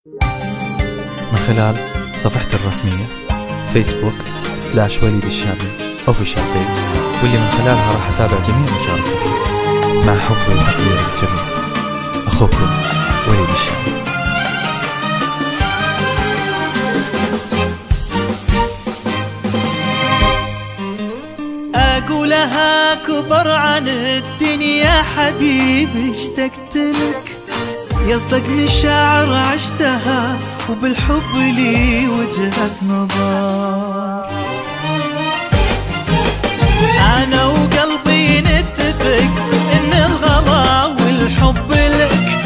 من خلال صفحتي الرسمية facebook/وليد الشامي official page، واللي من خلالها راح أتابع جميع مشاركتي مع حب وتقدير الجميع. أخوكم وليد الشامي. أقولها كبر عن الدنيا حبيبي، اشتقت لك يصدق مشاعر عشتها، وبالحب لي وجهة نظر. أنا وقلبي نتفق إن الغلا والحب لك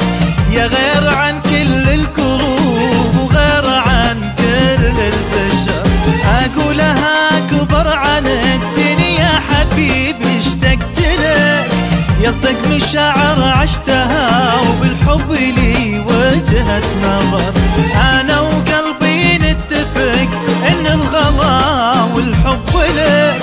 يا غير عن كل القلوب وغير عن كل البشر. أقولها كبر عن الدنيا حبيبي، اشتقت لك يصدق مشاعر عشتها، وبالحب لي وجهة نظر. أنا وقلبي نتفق إن الغلا والحب لك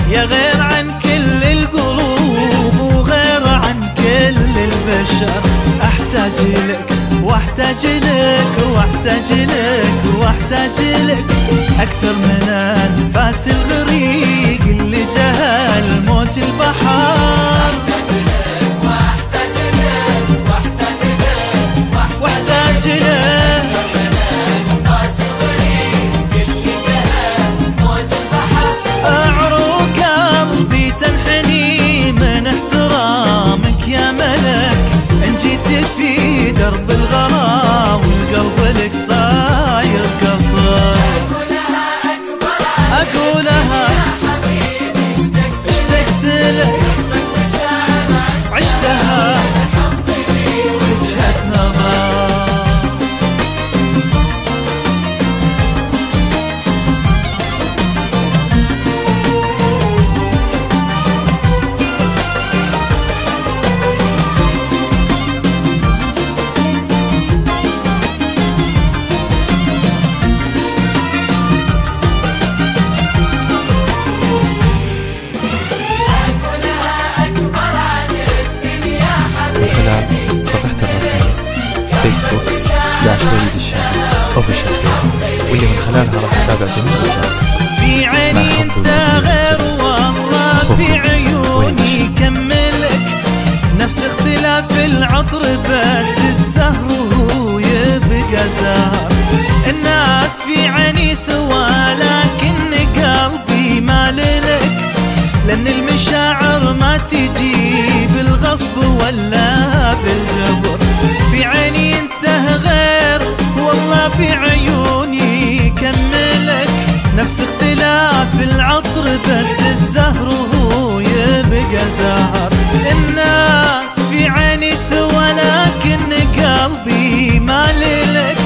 يا غير عن كل القلوب وغير عن كل البشر. أحتاج لك واحتاج لك واحتاج لك واحتاج لك أكثر من أنفاس الغريق اللي جهل موج البحر. في درب الغلا والقلب لك صاير قصر. أقولها يا حبيبي اشتقت لك عشتها وجهة نظر. صفحتي الرسمية facebook/وليد الشامي official page، واللي من خلالها راح أتابع جميع مشاركتي. في عيني انت غير والله في عيوني كملك، نفس اختلاف العطر بس الزهر هو يبقى زهر. الناس في عيني سوا لكن قلبي مالك، لأن المشاعر ما تجي بالغصب ولا بالجبر. في عيني انت غير والله في عيوني كملك، نفس اختلاف العطر بس الزهر هو يبقى زهر. الناس في عيني سوا لكن قلبي مالك،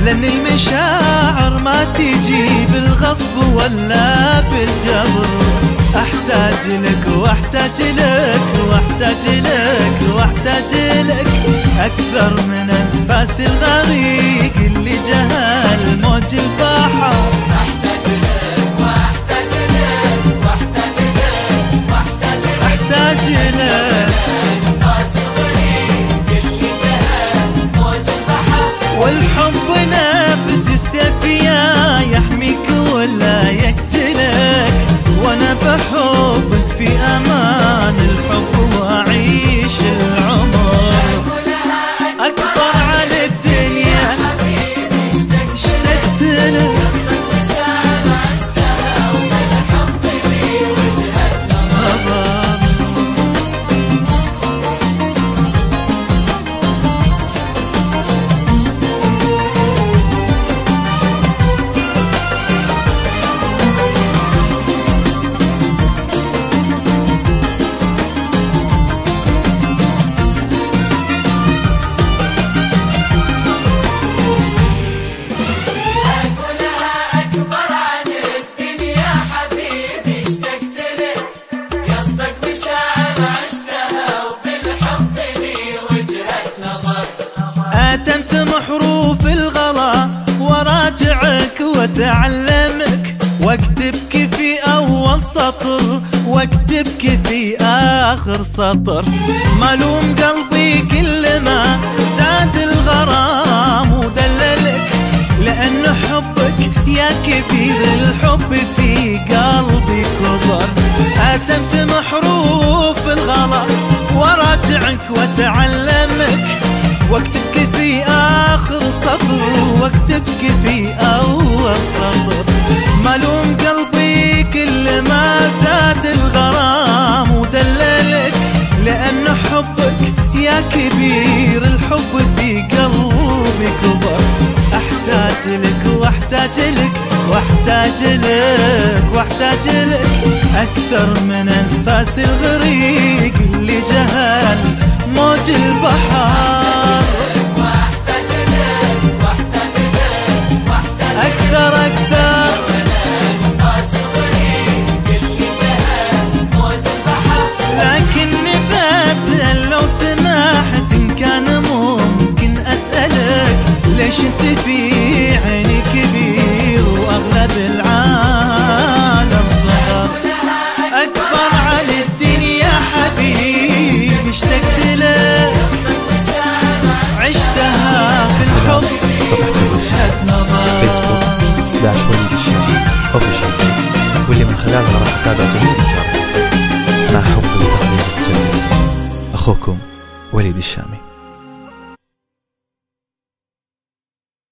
لأن المشاعر ما تجي بالغصب ولا بالجبر. أحتاج لك واحتاج لك واحتاج لك واحتاج لك أكثر من أنفاس الغريق اللي جهل موج البحر. أحتاج لك واحتاج لك واحتاج لك واحتاج لك أحتاج لك أنفاس الغريق اللي جهل موج البحر. والحب نافس السيفية يحميك ولا يقتلك، وانا بحبك في امان الحب واعيش العمر. اكبر عن الدنيا اشتقت لك عشتها وبالحب لي وجهة نظر. حروف الغلا وراجعك واتعلمك، واكتبك في اول سطر واكتبك في اخر سطر. ملوم قلبي كل ما زاد الغرام ودللك، تبكي في آخر سطر واكتبك في أول سطر. ملوم قلبي كل ما زاد الغرام ودللك، لأن حبك يا كبير الحب في قلبي كبر. أحتاج لك واحتاج لك واحتاج لك واحتاج لك أكثر من أنفاس الغريق اللي جهل موج البحر. واحتاج لك واحتاج لك واحتاج أكثر أكثر من أنفاس الغريق اللي جهل موج البحر. لكني بسأل لو سمحت إن كان ممكن أسألك، ليش انت في عيني كبير واغلب العالم صغر؟ اكبر عن الدنيا حبيبي اشتقت لك، عشتها في الحب صفحة الواتساب فيسبوك /وليد الشامي اوفيشال، واللي من خلالها راح اتابع جميع مشاركاتكم. مع حب وتقدير الجميع، اخوكم وليد الشامي.